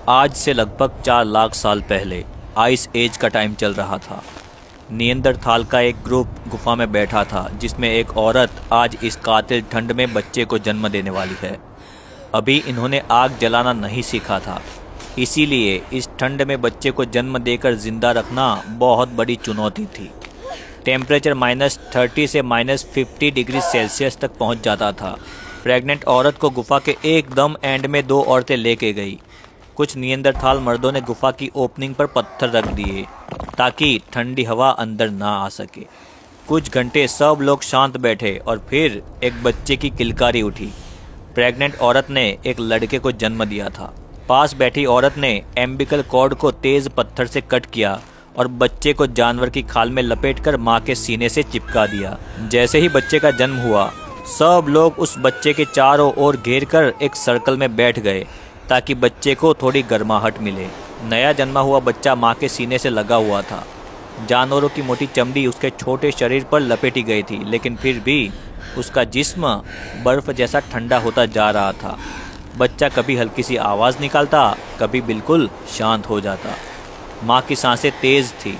आज से लगभग 4 लाख साल पहले आइस एज का टाइम चल रहा था। नियंदरथाल का एक ग्रुप गुफा में बैठा था जिसमें एक औरत आज इस कातिल ठंड में बच्चे को जन्म देने वाली है। अभी इन्होंने आग जलाना नहीं सीखा था, इसीलिए इस ठंड में बच्चे को जन्म देकर जिंदा रखना बहुत बड़ी चुनौती थी। टेम्परेचर -30 से -50 डिग्री सेल्सियस तक पहुंच जाता था। प्रेग्नेंट औरत को गुफा के एकदम एंड में 2 औरतें लेके गई। कुछ नियंदरथाल मर्दों ने गुफा की ओपनिंग पर पत्थर रख दिए ताकि ठंडी हवा अंदर ना आ सके। कुछ घंटे सब लोग शांत बैठे और फिर एक बच्चे की किलकारी उठी। प्रेग्नेंट औरत ने एक लड़के को जन्म दिया था। पास बैठी औरत ने एम्बिकल कॉर्ड को तेज पत्थर से कट किया और बच्चे को जानवर की खाल में लपेटकर मां के सीने से चिपका दिया। जैसे ही बच्चे का जन्म हुआ, सब लोग उस बच्चे के चारों ओर घेर कर एक सर्कल में बैठ गए ताकि बच्चे को थोड़ी गर्माहट मिले। नया जन्मा हुआ बच्चा मां के सीने से लगा हुआ था। जानवरों की मोटी चमड़ी उसके छोटे शरीर पर लपेटी गई थी, लेकिन फिर भी उसका जिस्म बर्फ जैसा ठंडा होता जा रहा था। बच्चा कभी हल्की सी आवाज़ निकालता, कभी बिल्कुल शांत हो जाता। माँ की सांसें तेज़ थी।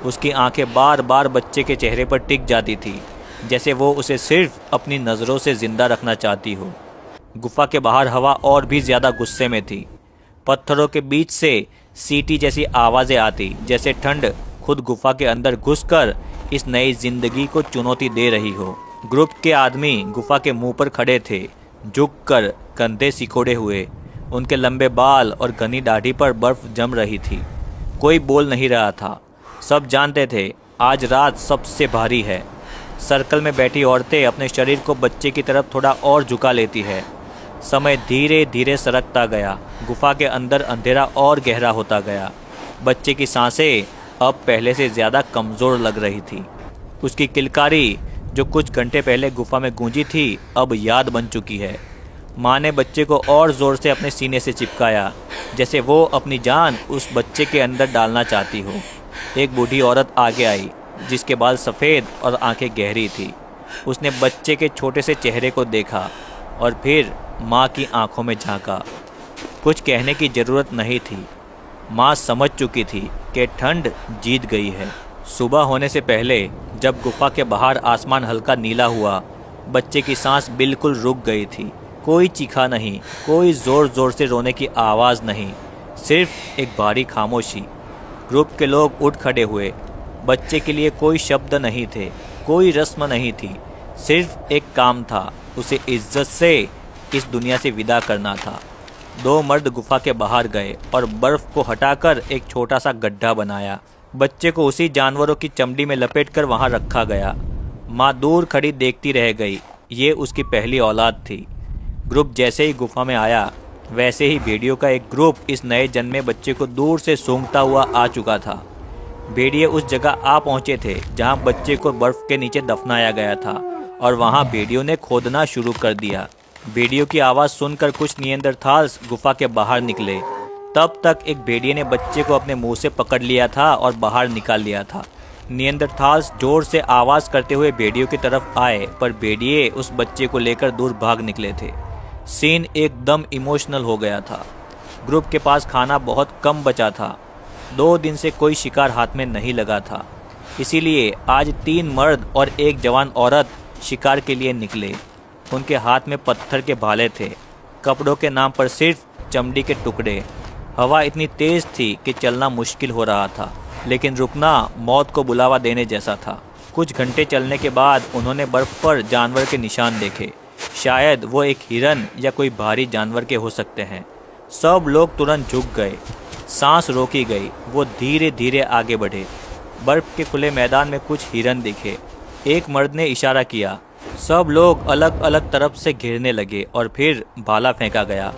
उसकी आंखें बार बार बच्चे के चेहरे पर टिक जाती थी, जैसे वो उसे सिर्फ अपनी नज़रों से ज़िंदा रखना चाहती हो। गुफा के बाहर हवा और भी ज़्यादा गुस्से में थी। पत्थरों के बीच से सीटी जैसी आवाज़ें आती, जैसे ठंड खुद गुफा के अंदर घुसकर इस नई जिंदगी को चुनौती दे रही हो। ग्रुप के आदमी गुफा के मुंह पर खड़े थे, झुककर कंधे सिकोड़े हुए। उनके लंबे बाल और घनी दाढ़ी पर बर्फ जम रही थी। कोई बोल नहीं रहा था। सब जानते थे आज रात सबसे भारी है। सर्कल में बैठी औरतें अपने शरीर को बच्चे की तरफ थोड़ा और झुका लेती है। समय धीरे धीरे सरकता गया। गुफा के अंदर अंधेरा और गहरा होता गया। बच्चे की सांसें अब पहले से ज़्यादा कमज़ोर लग रही थी। उसकी किलकारी जो कुछ घंटे पहले गुफा में गूंजी थी, अब याद बन चुकी है। माँ ने बच्चे को और ज़ोर से अपने सीने से चिपकाया, जैसे वो अपनी जान उस बच्चे के अंदर डालना चाहती हो। एक बूढ़ी औरत आगे आई, जिसके बाल सफ़ेद और आंखें गहरी थी। उसने बच्चे के छोटे से चेहरे को देखा और फिर माँ की आंखों में झांका। कुछ कहने की ज़रूरत नहीं थी। माँ समझ चुकी थी कि ठंड जीत गई है। सुबह होने से पहले जब गुफा के बाहर आसमान हल्का नीला हुआ, बच्चे की सांस बिल्कुल रुक गई थी। कोई चीखा नहीं, कोई ज़ोर ज़ोर से रोने की आवाज़ नहीं, सिर्फ एक भारी खामोशी। ग्रुप के लोग उठ खड़े हुए। बच्चे के लिए कोई शब्द नहीं थे, कोई रस्म नहीं थी, सिर्फ एक काम था, उसे इज्जत से इस दुनिया से विदा करना था। 2 मर्द गुफा के बाहर गए और बर्फ़ को हटाकर एक छोटा सा गड्ढा बनाया। बच्चे को उसी जानवरों की चमड़ी में लपेटकर वहां रखा गया। माँ दूर खड़ी देखती रह गई। ये उसकी पहली औलाद थी। ग्रुप जैसे ही गुफा में आया, वैसे ही भेड़ियों का एक ग्रुप इस नए जन्मे बच्चे को दूर से सूंघता हुआ आ चुका था। भेड़िए उस जगह आ पहुंचे थे जहां बच्चे को बर्फ के नीचे दफनाया गया था, और वहां भेड़ियों ने खोदना शुरू कर दिया। भेड़ियों की आवाज़ सुनकर कुछ नियंदरथाल्स गुफा के बाहर निकले। तब तक एक भेड़िए ने बच्चे को अपने मुंह से पकड़ लिया था और बाहर निकाल लिया था। नियंदरथाल्स जोर से आवाज़ करते हुए भेड़ियों की तरफ आए, पर भेड़िए उस बच्चे को लेकर दूर भाग निकले थे। सीन एकदम इमोशनल हो गया था। ग्रुप के पास खाना बहुत कम बचा था। 2 दिन से कोई शिकार हाथ में नहीं लगा था, इसीलिए आज 3 मर्द और एक जवान औरत शिकार के लिए निकले। उनके हाथ में पत्थर के भाले थे, कपड़ों के नाम पर सिर्फ चमड़ी के टुकड़े। हवा इतनी तेज़ थी कि चलना मुश्किल हो रहा था, लेकिन रुकना मौत को बुलावा देने जैसा था। कुछ घंटे चलने के बाद उन्होंने बर्फ़ पर जानवर के निशान देखे। शायद वो एक हिरन या कोई भारी जानवर के हो सकते हैं। सब लोग तुरंत झुक गए। सांस रोकी गई। वो धीरे धीरे आगे बढ़े। बर्फ़ के खुले मैदान में कुछ हिरन दिखे। एक मर्द ने इशारा किया। सब लोग अलग अलग तरफ से घेरने लगे और फिर भाला फेंका गया।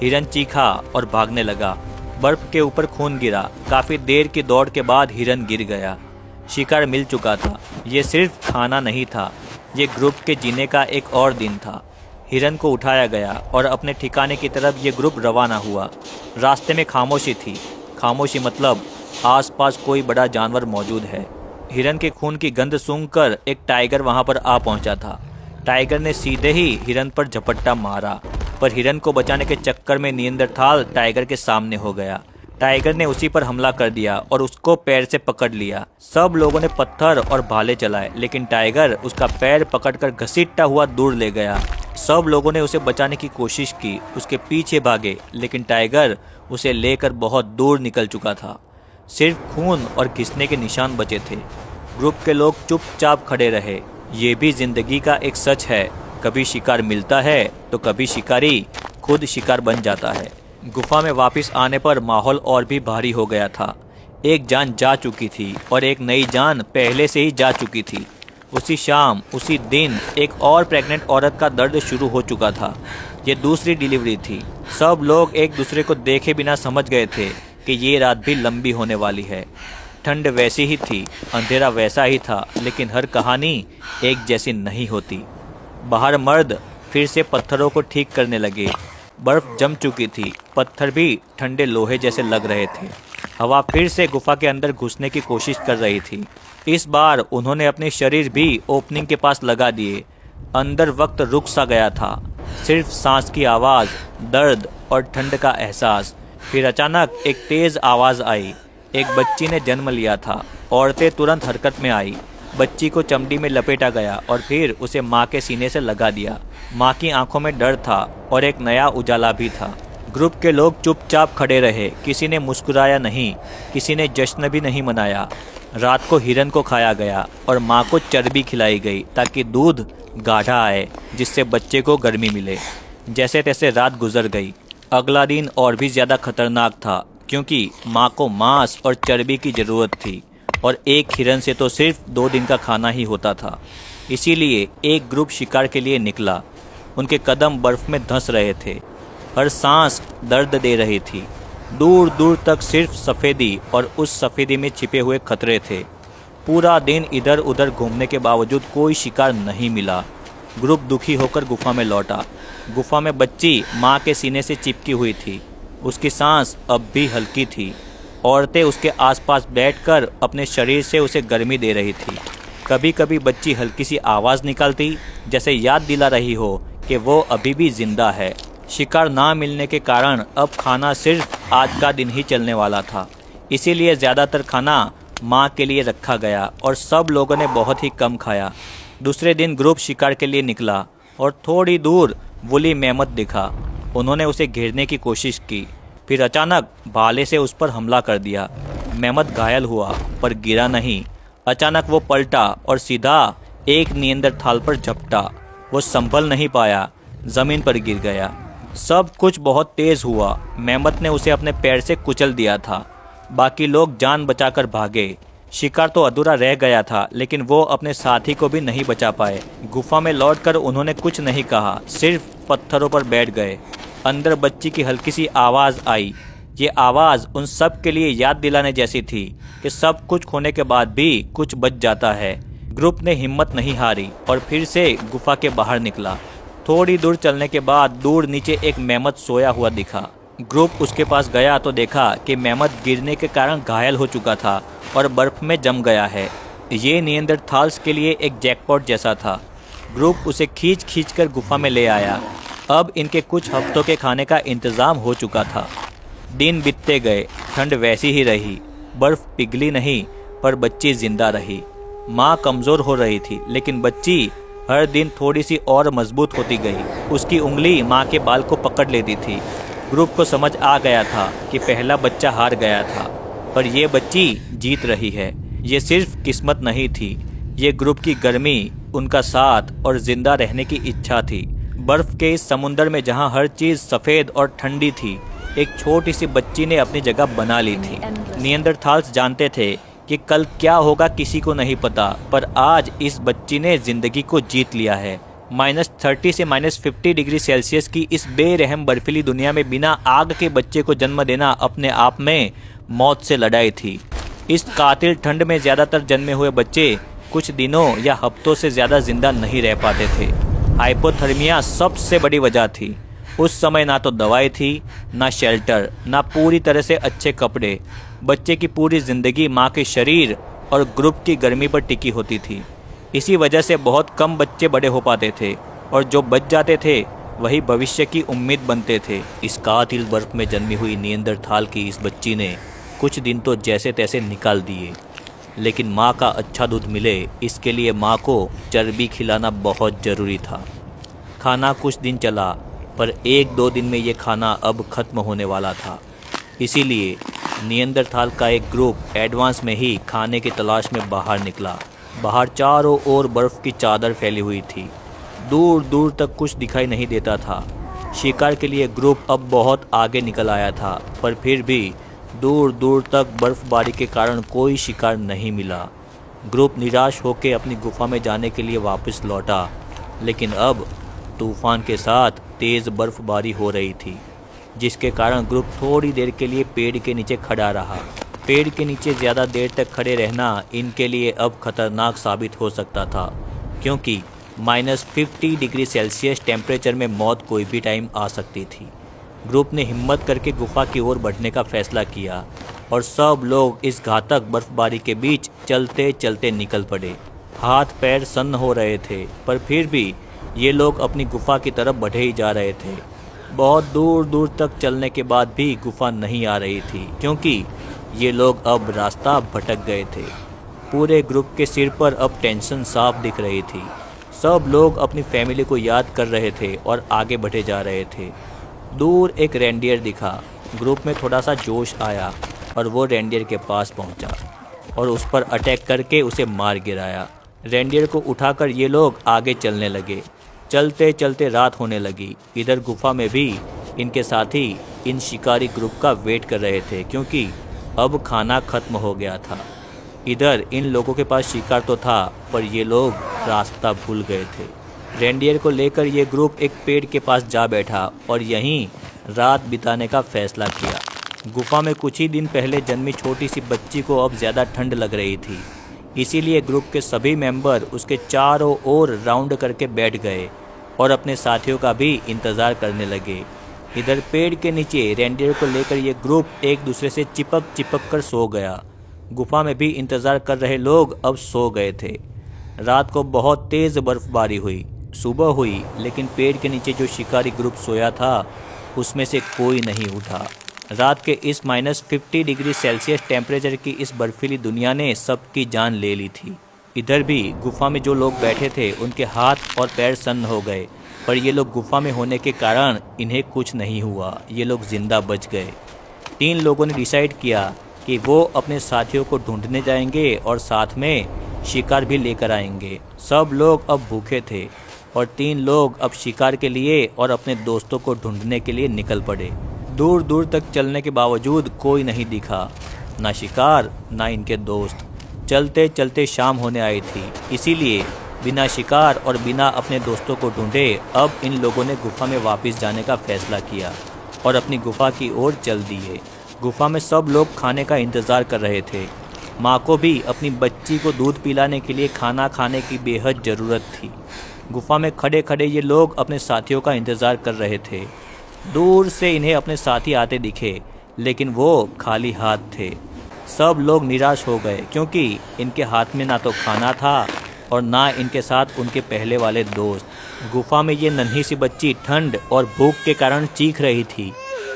हिरन चीखा और भागने लगा। बर्फ़ के ऊपर खून गिरा। काफ़ी देर की दौड़ के बाद हिरन गिर गया। शिकार मिल चुका था। ये सिर्फ खाना नहीं था, ये ग्रुप के जीने का एक और दिन था। हिरन को उठाया गया और अपने ठिकाने की तरफ ये ग्रुप रवाना हुआ। रास्ते में खामोशी थी। खामोशी मतलब आसपास कोई बड़ा जानवर मौजूद है। हिरन के खून की गंध सूंघकर एक टाइगर वहां पर आ पहुंचा था। टाइगर ने सीधे ही हिरन पर झपट्टा मारा, पर हिरन को बचाने के चक्कर में नियंदरथाल टाइगर के सामने हो गया। टाइगर ने उसी पर हमला कर दिया और उसको पैर से पकड़ लिया। सब लोगों ने पत्थर और भाले चलाए, लेकिन टाइगर उसका पैर पकड़कर घसीटता हुआ दूर ले गया। सब लोगों ने उसे बचाने की कोशिश की, उसके पीछे भागे, लेकिन टाइगर उसे लेकर बहुत दूर निकल चुका था। सिर्फ खून और घिसने के निशान बचे थे। ग्रुप के लोग चुपचाप खड़े रहे। ये भी जिंदगी का एक सच है, कभी शिकार मिलता है तो कभी शिकारी खुद शिकार बन जाता है। गुफा में वापस आने पर माहौल और भी भारी हो गया था। एक जान जा चुकी थी और एक नई जान पहले से ही जा चुकी थी। उसी शाम, उसी दिन एक और प्रेग्नेंट औरत का दर्द शुरू हो चुका था। ये दूसरी डिलीवरी थी। सब लोग एक दूसरे को देखे बिना समझ गए थे कि ये रात भी लंबी होने वाली है। ठंड वैसी ही थी, अंधेरा वैसा ही था, लेकिन हर कहानी एक जैसी नहीं होती। बाहर मर्द फिर से पत्थरों को ठीक करने लगे। बर्फ जम चुकी थी, पत्थर भी ठंडे लोहे जैसे लग रहे थे। हवा फिर से गुफा के अंदर घुसने की कोशिश कर रही थी। इस बार उन्होंने अपने शरीर भी ओपनिंग के पास लगा दिए। अंदर वक्त रुक सा गया था, सिर्फ सांस की आवाज़, दर्द और ठंड का एहसास। फिर अचानक एक तेज़ आवाज़ आई। एक बच्ची ने जन्म लिया था। औरतें तुरंत हरकत में आई। बच्ची को चमड़ी में लपेटा गया और फिर उसे माँ के सीने से लगा दिया। माँ की आंखों में डर था और एक नया उजाला भी था। ग्रुप के लोग चुपचाप खड़े रहे। किसी ने मुस्कुराया नहीं, किसी ने जश्न भी नहीं मनाया। रात को हिरन को खाया गया और माँ को चर्बी खिलाई गई ताकि दूध गाढ़ा आए, जिससे बच्चे को गर्मी मिले। जैसे तैसे रात गुजर गई। अगला दिन और भी ज़्यादा खतरनाक था, क्योंकि माँ को मांस और चर्बी की ज़रूरत थी और एक हिरन से तो सिर्फ 2 दिन का खाना ही होता था। इसीलिए एक ग्रुप शिकार के लिए निकला। उनके कदम बर्फ में धंस रहे थे, हर सांस दर्द दे रही थी। दूर दूर तक सिर्फ सफ़ेदी और उस सफ़ेदी में छिपे हुए खतरे थे। पूरा दिन इधर उधर घूमने के बावजूद कोई शिकार नहीं मिला। ग्रुप दुखी होकर गुफा में लौटा। गुफा में बच्ची माँ के सीने से चिपकी हुई थी। उसकी सांस अब भी हल्की थी। औरतें उसके आसपास बैठकर अपने शरीर से उसे गर्मी दे रही थी। कभी कभी बच्ची हल्की सी आवाज़ निकालती, जैसे याद दिला रही हो कि वो अभी भी जिंदा है। शिकार ना मिलने के कारण अब खाना सिर्फ आज का दिन ही चलने वाला था। इसीलिए ज़्यादातर खाना माँ के लिए रखा गया और सब लोगों ने बहुत ही कम खाया। दूसरे दिन ग्रुप शिकार के लिए निकला और थोड़ी दूर वुली मेमत दिखा। उन्होंने उसे घेरने की कोशिश की, फिर अचानक भाले से उस पर हमला कर दिया। मेमत घायल हुआ पर गिरा नहीं। अचानक वो पलटा और सीधा एक नियंदरथाल पर झपटा। वो संभल नहीं पाया, ज़मीन पर गिर गया। सब कुछ बहुत तेज़ हुआ। मेमत ने उसे अपने पैर से कुचल दिया था। बाकी लोग जान बचाकर भागे। शिकार तो अधूरा रह गया था, लेकिन वो अपने साथी को भी नहीं बचा पाए। गुफा में लौटकर उन्होंने कुछ नहीं कहा, सिर्फ पत्थरों पर बैठ गए। अंदर बच्ची की हल्की सी आवाज़ आई। ये आवाज़ उन सब के लिए याद दिलाने जैसी थी कि सब कुछ खोने के बाद भी कुछ बच जाता है। ग्रुप ने हिम्मत नहीं हारी और फिर से गुफा के बाहर निकला। थोड़ी दूर चलने के बाद दूर नीचे एक मेमत सोया हुआ दिखा। ग्रुप उसके पास गया तो देखा कि मेमत गिरने के कारण घायल हो चुका था और बर्फ में जम गया है। ये नियंदरथाल्स के लिए एक जैकपॉट जैसा था। ग्रुप उसे खींच कर गुफा में ले आया। अब इनके कुछ हफ्तों के खाने का इंतज़ाम हो चुका था। दिन बीतते गए, ठंड वैसी ही रही। बर्फ़ पिघली नहीं, पर बच्ची जिंदा रही। माँ कमज़ोर हो रही थी, लेकिन बच्ची हर दिन थोड़ी सी और मजबूत होती गई। उसकी उंगली माँ के बाल को पकड़ लेती थी। ग्रुप को समझ आ गया था कि पहला बच्चा हार गया था, पर यह बच्ची जीत रही है। ये सिर्फ किस्मत नहीं थी, ये ग्रुप की गर्मी, उनका साथ और जिंदा रहने की इच्छा थी। बर्फ के इस समुंदर में जहाँ हर चीज़ सफ़ेद और ठंडी थी, एक छोटी सी बच्ची ने अपनी जगह बना ली थी। नियंदरथाल्स जानते थे कि कल क्या होगा किसी को नहीं पता, पर आज इस बच्ची ने ज़िंदगी को जीत लिया है। -30 से -50 डिग्री सेल्सियस की इस बेरहम बर्फीली दुनिया में बिना आग के बच्चे को जन्म देना अपने आप में मौत से लड़ाई थी। इस कातिल ठंड में ज़्यादातर जन्मे हुए बच्चे कुछ दिनों या हफ्तों से ज़्यादा जिंदा नहीं रह पाते थे। हाइपोथर्मिया सबसे बड़ी वजह थी। उस समय ना तो दवाई थी, ना शेल्टर, ना पूरी तरह से अच्छे कपड़े। बच्चे की पूरी ज़िंदगी माँ के शरीर और ग्रुप की गर्मी पर टिकी होती थी। इसी वजह से बहुत कम बच्चे बड़े हो पाते थे और जो बच जाते थे वही भविष्य की उम्मीद बनते थे। इस कातिल बर्फ में जन्मी हुई नियंदरथाल की इस बच्ची ने कुछ दिन तो जैसे तैसे निकाल दिए, लेकिन माँ का अच्छा दूध मिले इसके लिए माँ को चर्बी खिलाना बहुत ज़रूरी था। खाना कुछ दिन चला, पर 1-2 दिन में ये खाना अब ख़त्म होने वाला था। इसीलिए नियंदरथाल का एक ग्रुप एडवांस में ही खाने की तलाश में बाहर निकला। बाहर चारों ओर बर्फ़ की चादर फैली हुई थी, दूर दूर तक कुछ दिखाई नहीं देता था। शिकार के लिए ग्रुप अब बहुत आगे निकल आया था, पर फिर भी दूर दूर तक बर्फ़बारी के कारण कोई शिकार नहीं मिला। ग्रुप निराश होकर अपनी गुफा में जाने के लिए वापस लौटा, लेकिन अब तूफान के साथ तेज़ बर्फ़बारी हो रही थी, जिसके कारण ग्रुप थोड़ी देर के लिए पेड़ के नीचे खड़ा रहा। पेड़ के नीचे ज़्यादा देर तक खड़े रहना इनके लिए अब खतरनाक साबित हो सकता था, क्योंकि -50 डिग्री सेल्सियस टेम्परेचर में मौत कोई भी टाइम आ सकती थी। ग्रुप ने हिम्मत करके गुफा की ओर बढ़ने का फैसला किया और सब लोग इस घातक बर्फबारी के बीच चलते चलते निकल पड़े। हाथ पैर सन्न हो रहे थे, पर फिर भी ये लोग अपनी गुफा की तरफ बढ़े ही जा रहे थे। बहुत दूर दूर तक चलने के बाद भी गुफा नहीं आ रही थी, क्योंकि ये लोग अब रास्ता भटक गए थे। पूरे ग्रुप के सिर पर अब टेंशन साफ दिख रही थी। सब लोग अपनी फैमिली को याद कर रहे थे और आगे बढ़े जा रहे थे। दूर एक रेंडियर दिखा। ग्रुप में थोड़ा सा जोश आया और वो रेंडियर के पास पहुंचा और उस पर अटैक करके उसे मार गिराया। रेंडियर को उठाकर ये लोग आगे चलने लगे। चलते चलते रात होने लगी। इधर गुफा में भी इनके साथी इन शिकारी ग्रुप का वेट कर रहे थे, क्योंकि अब खाना खत्म हो गया था। इधर इन लोगों के पास शिकार तो था, पर ये लोग रास्ता भूल गए थे। रेंडियर को लेकर ये ग्रुप एक पेड़ के पास जा बैठा और यहीं रात बिताने का फैसला किया। गुफा में कुछ ही दिन पहले जन्मी छोटी सी बच्ची को अब ज़्यादा ठंड लग रही थी, इसीलिए ग्रुप के सभी मेंबर उसके चारों ओर राउंड करके बैठ गए और अपने साथियों का भी इंतज़ार करने लगे। इधर पेड़ के नीचे रेंडियर को लेकर ये ग्रुप एक दूसरे से चिपक कर सो गया। गुफा में भी इंतज़ार कर रहे लोग अब सो गए थे। रात को बहुत तेज़ बर्फबारी हुई। सुबह हुई, लेकिन पेड़ के नीचे जो शिकारी ग्रुप सोया था उसमें से कोई नहीं उठा। रात के इस -50 डिग्री सेल्सियस टेम्परेचर की इस बर्फीली दुनिया ने सबकी जान ले ली थी। इधर भी गुफा में जो लोग बैठे थे उनके हाथ और पैर सन्न हो गए, पर ये लोग गुफा में होने के कारण इन्हें कुछ नहीं हुआ। ये लोग जिंदा बच गए। 3 लोगों ने डिसाइड किया कि वो अपने साथियों को ढूंढने जाएंगे और साथ में शिकार भी लेकर आएंगे। सब लोग अब भूखे थे और 3 लोग अब शिकार के लिए और अपने दोस्तों को ढूंढने के लिए निकल पड़े। दूर दूर तक चलने के बावजूद कोई नहीं दिखा, ना शिकार ना इनके दोस्त। चलते चलते शाम होने आई थी, इसीलिए बिना शिकार और बिना अपने दोस्तों को ढूंढे अब इन लोगों ने गुफा में वापस जाने का फैसला किया और अपनी गुफा की ओर चल दिए। गुफा में सब लोग खाने का इंतज़ार कर रहे थे। माँ को भी अपनी बच्ची को दूध पिलाने के लिए खाना खाने की बेहद ज़रूरत थी। गुफा में खड़े खड़े ये लोग अपने साथियों का इंतज़ार कर रहे थे। दूर से इन्हें अपने साथी आते दिखे, लेकिन वो खाली हाथ थे। सब लोग निराश हो गए, क्योंकि इनके हाथ में ना तो खाना था और ना इनके साथ उनके पहले वाले दोस्त। गुफा में ये नन्ही सी बच्ची ठंड और भूख के कारण चीख रही थी।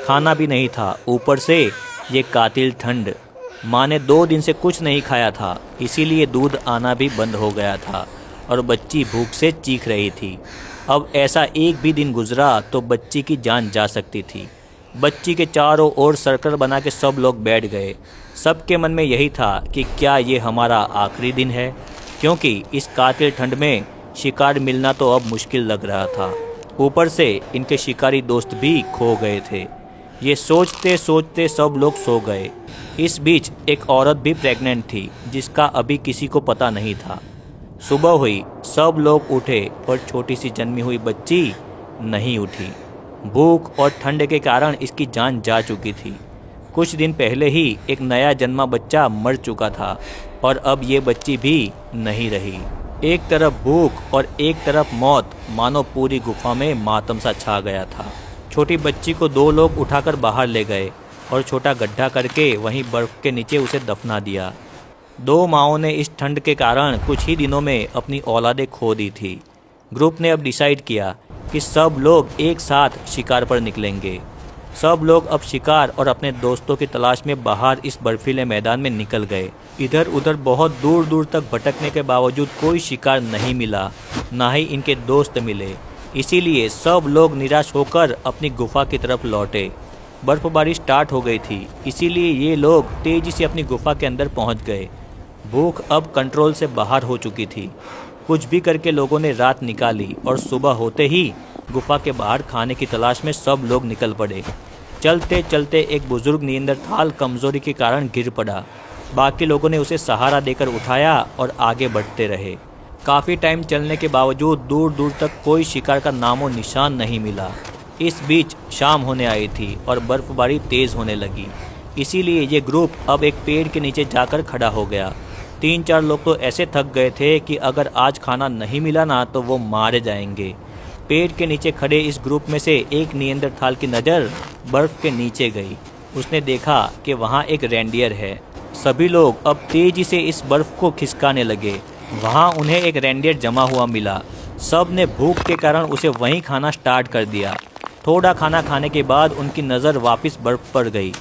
खाना भी नहीं था, ऊपर से ये कातिल ठंड। माँ ने 2 दिन से कुछ नहीं खाया था, इसीलिए दूध आना भी बंद हो गया था और बच्ची भूख से चीख रही थी। अब ऐसा एक भी दिन गुजरा तो बच्ची की जान जा सकती थी। बच्ची के चारों ओर सर्कल बना के सब लोग बैठ गए। सबके मन में यही था कि क्या ये हमारा आखिरी दिन है, क्योंकि इस कातिल ठंड में शिकार मिलना तो अब मुश्किल लग रहा था। ऊपर से इनके शिकारी दोस्त भी खो गए थे। ये सोचते सोचते सब लोग सो गए। इस बीच एक औरत भी प्रेग्नेंट थी, जिसका अभी किसी को पता नहीं था। सुबह हुई, सब लोग उठे और छोटी सी जन्मी हुई बच्ची नहीं उठी। भूख और ठंड के कारण इसकी जान जा चुकी थी। कुछ दिन पहले ही एक नया जन्मा बच्चा मर चुका था और अब ये बच्ची भी नहीं रही। एक तरफ भूख और एक तरफ मौत, मानो पूरी गुफा में मातम सा छा गया था। छोटी बच्ची को 2 लोग उठाकर बाहर ले गए और छोटा गड्ढा करके वहीं बर्फ के नीचे उसे दफना दिया। 2 माओं ने इस ठंड के कारण कुछ ही दिनों में अपनी औलादें खो दी थी। ग्रुप ने अब डिसाइड किया कि सब लोग एक साथ शिकार पर निकलेंगे। सब लोग अब शिकार और अपने दोस्तों की तलाश में बाहर इस बर्फीले मैदान में निकल गए। इधर उधर बहुत दूर दूर तक भटकने के बावजूद कोई शिकार नहीं मिला, ना ही इनके दोस्त मिले। इसीलिए सब लोग निराश होकर अपनी गुफा की तरफ लौटे। बर्फबारी स्टार्ट हो गई थी, इसीलिए ये लोग तेजी से अपनी गुफा के अंदर पहुंच गए। भूख अब कंट्रोल से बाहर हो चुकी थी। कुछ भी करके लोगों ने रात निकाली और सुबह होते ही गुफा के बाहर खाने की तलाश में सब लोग निकल पड़े। चलते चलते एक बुजुर्ग नियंदरथाल कमजोरी के कारण गिर पड़ा। बाकी लोगों ने उसे सहारा देकर उठाया और आगे बढ़ते रहे। काफ़ी टाइम चलने के बावजूद दूर दूर तक कोई शिकार का नामो निशान नहीं मिला। इस बीच शाम होने आई थी और बर्फबारी तेज़ होने लगी। इसीलिए ये ग्रुप अब एक पेड़ के नीचे जाकर खड़ा हो गया। 3-4 लोग तो ऐसे थक गए थे कि अगर आज खाना नहीं मिला ना तो वो मारे जाएंगे। पेड़ के नीचे खड़े इस ग्रुप में से एक नियंदरथाल की नज़र बर्फ़ के नीचे गई। उसने देखा कि वहाँ एक रेंडियर है। सभी लोग अब तेज़ी से इस बर्फ़ को खिसकाने लगे। वहाँ उन्हें एक रेंडियर जमा हुआ मिला। सब ने भूख के कारण उसे वहीं खाना स्टार्ट कर दिया। थोड़ा खाना खाने के बाद उनकी नज़र वापस बर्फ़ पर गई।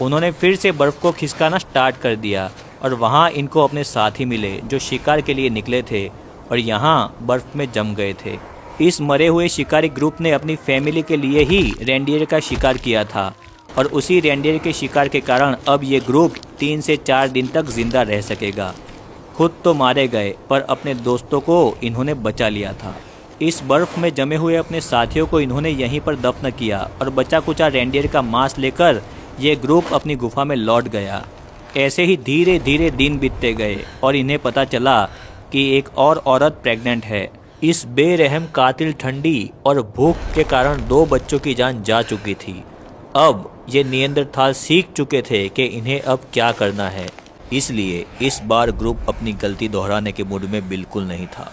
उन्होंने फिर से बर्फ़ को खिसकाना स्टार्ट कर दिया और वहाँ इनको अपने साथी मिले जो शिकार के लिए निकले थे और यहाँ बर्फ़ में जम गए थे। इस मरे हुए शिकारी ग्रुप ने अपनी फैमिली के लिए ही रेंडियर का शिकार किया था और उसी रेंडियर के शिकार के कारण अब ये ग्रुप 3 से 4 दिन तक जिंदा रह सकेगा। खुद तो मारे गए पर अपने दोस्तों को इन्होंने बचा लिया था। इस बर्फ़ में जमे हुए अपने साथियों को इन्होंने यहीं पर दफन किया और बचा कुचा रेंडियर का मांस लेकर ये ग्रुप अपनी गुफा में लौट गया। ऐसे ही धीरे धीरे दिन बीतते गए और इन्हें पता चला कि एक और औरत प्रेग्नेंट है। इस बेरहम कातिल ठंडी और भूख के कारण 2 बच्चों की जान जा चुकी थी। अब ये नियंदरथाल सीख चुके थे कि इन्हें अब क्या करना है। इसलिए इस बार ग्रुप अपनी गलती दोहराने के मूड में बिल्कुल नहीं था।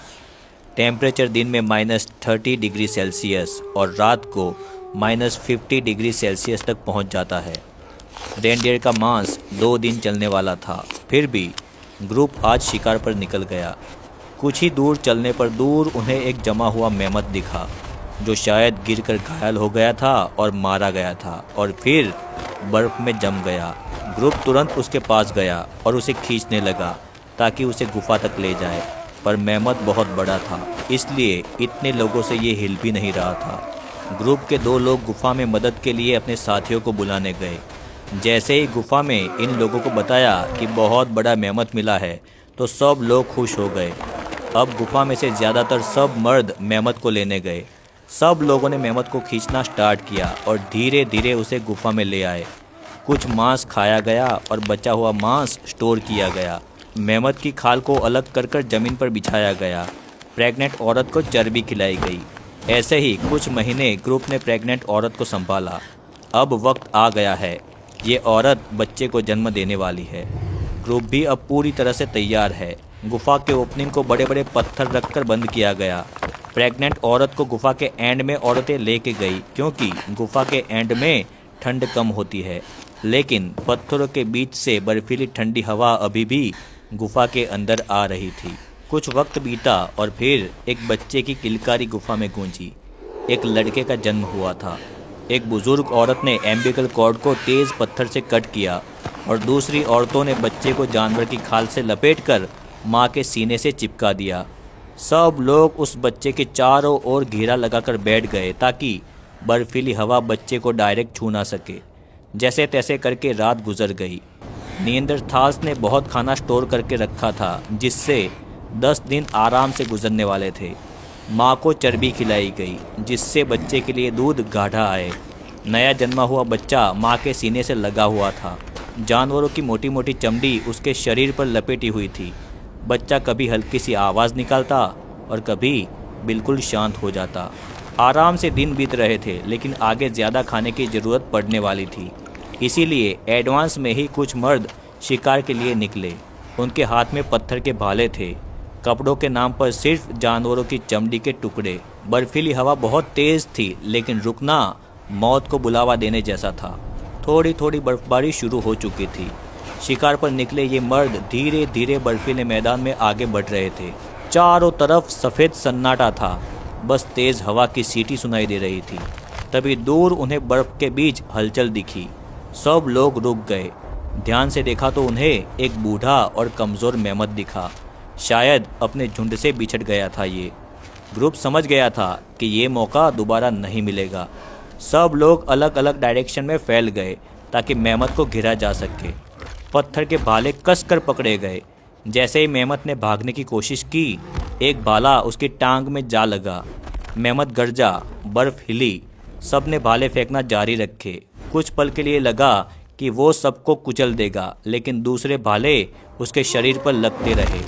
टेम्परेचर दिन में -30 डिग्री सेल्सियस और रात को -50 डिग्री सेल्सियस तक पहुंच जाता है। रेंडियर का मांस 2 दिन चलने वाला था, फिर भी ग्रुप आज शिकार पर निकल गया। कुछ ही दूर चलने पर दूर उन्हें एक जमा हुआ मेमत दिखा जो शायद गिरकर घायल हो गया था और मारा गया था और फिर बर्फ़ में जम गया। ग्रुप तुरंत उसके पास गया और उसे खींचने लगा ताकि उसे गुफा तक ले जाए, पर मेमत बहुत बड़ा था इसलिए इतने लोगों से ये हिल भी नहीं रहा था। ग्रुप के 2 लोग गुफा में मदद के लिए अपने साथियों को बुलाने गए। जैसे ही गुफा में इन लोगों को बताया कि बहुत बड़ा मेमत मिला है तो सब लोग खुश हो गए। अब गुफा में से ज़्यादातर सब मर्द मेमत को लेने गए। सब लोगों ने मेमत को खींचना स्टार्ट किया और धीरे धीरे उसे गुफा में ले आए। कुछ मांस खाया गया और बचा हुआ मांस स्टोर किया गया। मेमत की खाल को अलग कर कर ज़मीन पर बिछाया गया। प्रेग्नेंट औरत को चर्बी खिलाई गई। ऐसे ही कुछ महीने ग्रुप ने प्रेग्नेंट औरत को संभाला। अब वक्त आ गया है, ये औरत बच्चे को जन्म देने वाली है। ग्रुप भी अब पूरी तरह से तैयार है। गुफा के ओपनिंग को बड़े बड़े पत्थर रखकर बंद किया गया। प्रेग्नेंट औरत को गुफा के एंड में औरतें लेके गई क्योंकि गुफा के एंड में ठंड कम होती है, लेकिन पत्थरों के बीच से बर्फीली ठंडी हवा अभी भी गुफा के अंदर आ रही थी। कुछ वक्त बीता और फिर एक बच्चे की किलकारी गुफा में गूंजी। एक लड़के का जन्म हुआ था। एक बुजुर्ग औरत ने एम्बिकल कॉर्ड को तेज़ पत्थर से कट किया और दूसरी औरतों ने बच्चे को जानवर की खाल से लपेटकर माँ के सीने से चिपका दिया। सब लोग उस बच्चे के चारों ओर घेरा लगाकर बैठ गए ताकि बर्फीली हवा बच्चे को डायरेक्ट छू ना सके। जैसे तैसे करके रात गुजर गई। नियंदरथाल्स ने बहुत खाना स्टोर करके रखा था जिससे 10 दिन आराम से गुजरने वाले थे। माँ को चर्बी खिलाई गई जिससे बच्चे के लिए दूध गाढ़ा आए। नया जन्मा हुआ बच्चा माँ के सीने से लगा हुआ था। जानवरों की मोटी मोटी चमड़ी उसके शरीर पर लपेटी हुई थी। बच्चा कभी हल्की सी आवाज़ निकालता और कभी बिल्कुल शांत हो जाता। आराम से दिन बीत रहे थे लेकिन आगे ज़्यादा खाने की ज़रूरत पड़ने वाली थी। इसीलिए एडवांस में ही कुछ मर्द शिकार के लिए निकले। उनके हाथ में पत्थर के भाले थे। कपड़ों के नाम पर सिर्फ जानवरों की चमड़ी के टुकड़े। बर्फीली हवा बहुत तेज़ थी लेकिन रुकना मौत को बुलावा देने जैसा था। थोड़ी थोड़ी बर्फबारी शुरू हो चुकी थी। शिकार पर निकले ये मर्द धीरे धीरे बर्फीले मैदान में आगे बढ़ रहे थे। चारों तरफ सफ़ेद सन्नाटा था। बस तेज़ हवा की सीटी सुनाई दे रही थी। तभी दूर उन्हें बर्फ़ के बीच हलचल दिखी। सब लोग रुक गए। ध्यान से देखा तो उन्हें एक बूढ़ा और कमज़ोर मेमत दिखा। शायद अपने झुंड से बिछड़ गया था ये। ग्रुप समझ गया था कि ये मौका दोबारा नहीं मिलेगा। सब लोग अलग अलग डायरेक्शन में फैल गए ताकि मेमत को घिरा जा सके। पत्थर के भाले कसकर पकड़े गए। जैसे ही मेमत ने भागने की कोशिश की, एक भाला उसकी टांग में जा लगा। मेमत गरजा, बर्फ हिली। सब ने भाले फेंकना जारी रखे। कुछ पल के लिए लगा कि वो सबको कुचल देगा, लेकिन दूसरे भाले उसके शरीर पर लगते रहे।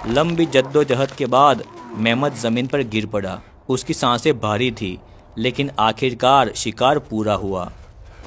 लंबी जद्दोजहद के बाद मेमत ज़मीन पर गिर पड़ा। उसकी सांसें भारी थी, लेकिन आखिरकार शिकार पूरा हुआ।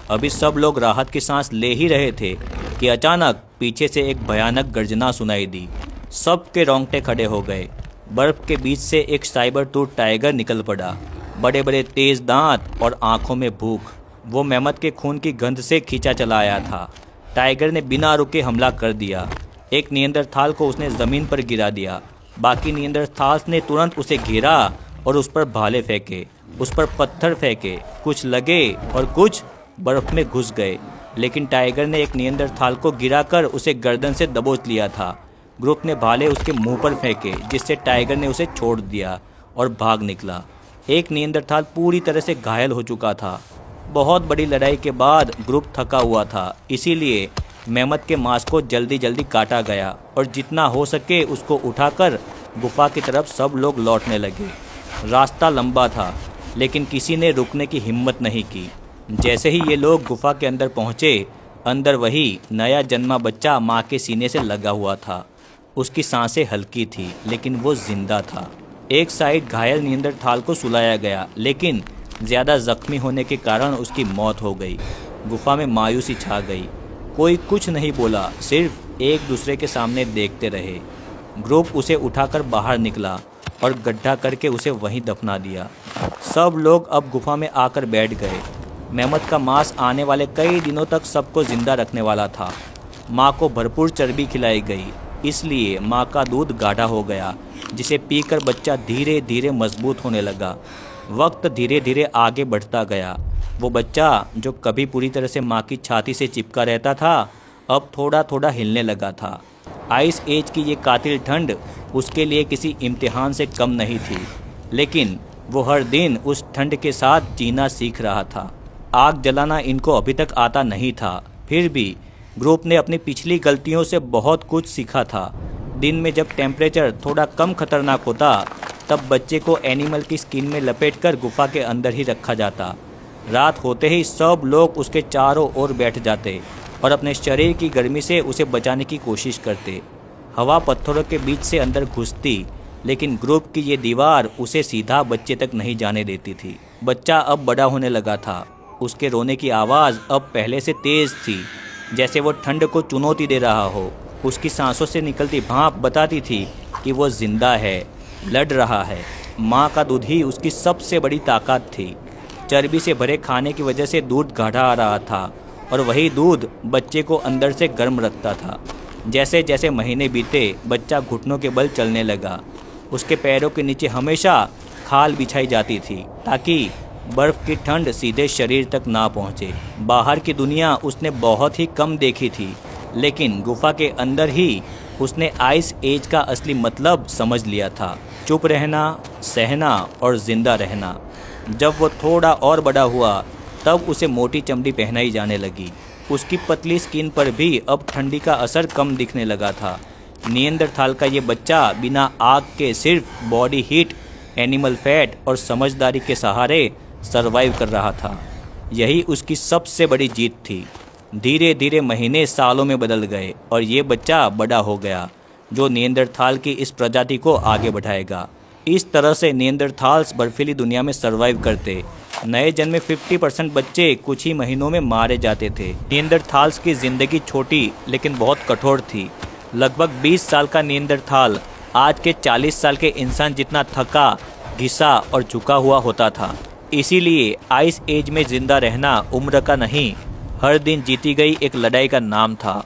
अभी सब लोग राहत की सांस ले ही रहे थे कि अचानक पीछे से एक भयानक गर्जना सुनाई दी। सबके रोंगटे खड़े हो गए। बर्फ के बीच से एक साइबर टूथ टाइगर निकल पड़ा। बड़े बड़े तेज दांत और आंखों में भूख। वो मेमत के खून की गंध से खींचा चला आया था। टाइगर ने बिना रुके हमला कर दिया। एक नियंदरथाल को उसने ज़मीन पर गिरा दिया। बाकी नियंदरथाल्स ने तुरंत उसे घेरा और उस पर भाले फेंके, उस पर पत्थर फेंके। कुछ लगे और कुछ बर्फ में घुस गए, लेकिन टाइगर ने एक नियंदरथाल को गिराकर उसे गर्दन से दबोच लिया था। ग्रुप ने भाले उसके मुंह पर फेंके, जिससे टाइगर ने उसे छोड़ दिया और भाग निकला। एक नियंदरथाल पूरी तरह से घायल हो चुका था। बहुत बड़ी लड़ाई के बाद ग्रुप थका हुआ था, इसीलिए मेमत के मांस को जल्दी जल्दी काटा गया और जितना हो सके उसको उठाकर गुफा की तरफ सब लोग लौटने लगे। रास्ता लंबा था, लेकिन किसी ने रुकने की हिम्मत नहीं की। जैसे ही ये लोग गुफा के अंदर पहुँचे, अंदर वही नया जन्मा बच्चा माँ के सीने से लगा हुआ था। उसकी सांसें हल्की थी, लेकिन वो जिंदा था। एक साइड घायल नियंदरथाल को सुलाया गया, लेकिन ज़्यादा जख्मी होने के कारण उसकी मौत हो गई। गुफा में मायूसी छा गई। कोई कुछ नहीं बोला, सिर्फ एक दूसरे के सामने देखते रहे। ग्रुप उसे उठाकर बाहर निकला और गड्ढा करके उसे वहीं दफना दिया। सब लोग अब गुफा में आकर बैठ गए। मेमत का मांस आने वाले कई दिनों तक सबको जिंदा रखने वाला था। माँ को भरपूर चर्बी खिलाई गई, इसलिए माँ का दूध गाढ़ा हो गया, जिसे पीकर बच्चा धीरे धीरे मजबूत होने लगा। वक्त धीरे धीरे आगे बढ़ता गया। वो बच्चा जो कभी पूरी तरह से माँ की छाती से चिपका रहता था, अब थोड़ा थोड़ा हिलने लगा था। आइस एज की ये कातिल ठंड उसके लिए किसी इम्तिहान से कम नहीं थी, लेकिन वो हर दिन उस ठंड के साथ जीना सीख रहा था। आग जलाना इनको अभी तक आता नहीं था, फिर भी ग्रुप ने अपनी पिछली गलतियों से बहुत कुछ सीखा था। दिन में जब टेम्परेचर थोड़ा कम खतरनाक होता, तब बच्चे को एनिमल की स्किन में लपेटकर गुफा के अंदर ही रखा जाता। रात होते ही सब लोग उसके चारों ओर बैठ जाते और अपने शरीर की गर्मी से उसे बचाने की कोशिश करते। हवा पत्थरों के बीच से अंदर घुसती, लेकिन ग्रुप की ये दीवार उसे सीधा बच्चे तक नहीं जाने देती थी। बच्चा अब बड़ा होने लगा था। उसके रोने की आवाज़ अब पहले से तेज़ थी, जैसे वो ठंड को चुनौती दे रहा हो। उसकी सांसों से निकलती भाप बताती थी कि वो जिंदा है, लड़ रहा है। माँ का दूध ही उसकी सबसे बड़ी ताकत थी। चर्बी से भरे खाने की वजह से दूध गाढ़ा आ रहा था, और वही दूध बच्चे को अंदर से गर्म रखता था। जैसे जैसे महीने बीते, बच्चा घुटनों के बल चलने लगा। उसके पैरों के नीचे हमेशा खाल बिछाई जाती थी, ताकि बर्फ़ की ठंड सीधे शरीर तक ना पहुँचे। बाहर की दुनिया उसने बहुत ही कम देखी थी, लेकिन गुफा के अंदर ही उसने आइस एज का असली मतलब समझ लिया था। चुप रहना, सहना और ज़िंदा रहना। जब वो थोड़ा और बड़ा हुआ, तब उसे मोटी चमड़ी पहनाई जाने लगी। उसकी पतली स्किन पर भी अब ठंडी का असर कम दिखने लगा था। नियंदरथाल का ये बच्चा बिना आग के सिर्फ बॉडी हीट, एनिमल फैट और समझदारी के सहारे सरवाइव कर रहा था। यही उसकी सबसे बड़ी जीत थी। धीरे धीरे महीने सालों में बदल गए और ये बच्चा बड़ा हो गया, जो नियंदरथाल की इस प्रजाति को आगे बढ़ाएगा। इस तरह से नियंदरथाल्स बर्फीली दुनिया में सरवाइव करते। नए जन्मे 50% बच्चे कुछ ही महीनों में मारे जाते थे। नियंदरथाल्स की ज़िंदगी छोटी लेकिन बहुत कठोर थी। लगभग 20 साल का नियंदरथाल आज के 40 साल के इंसान जितना थका, घिसा और झुका हुआ होता था। इसीलिए आइस एज में ज़िंदा रहना उम्र का नहीं, हर दिन जीती गई एक लड़ाई का नाम था।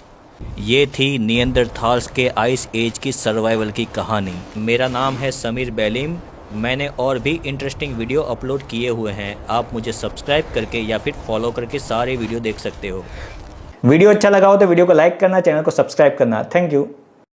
ये थी नियंदरथाल्स के आइस एज की सर्वाइवल की कहानी। मेरा नाम है समीर बेलिम। मैंने और भी इंटरेस्टिंग वीडियो अपलोड किए हुए हैं, आप मुझे सब्सक्राइब करके या फिर फॉलो करके सारे वीडियो देख सकते हो। वीडियो अच्छा लगा हो तो वीडियो को लाइक करना, चैनल को सब्सक्राइब करना। Thank you.